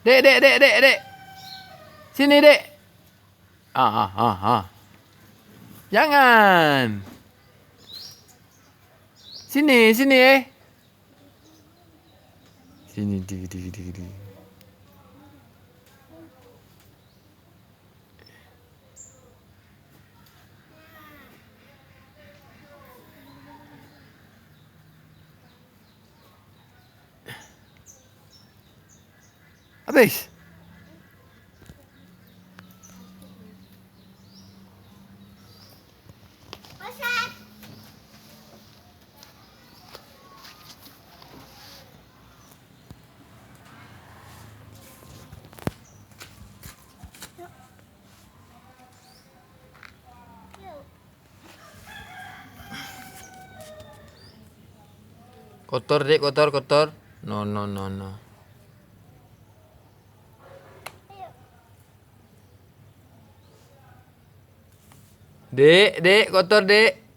Dek. Sini, Dek. Ah. Jangan. Sini. Sini, di. Habis. Kotor, Dek, kotor. No. Dek, kotor, Dek.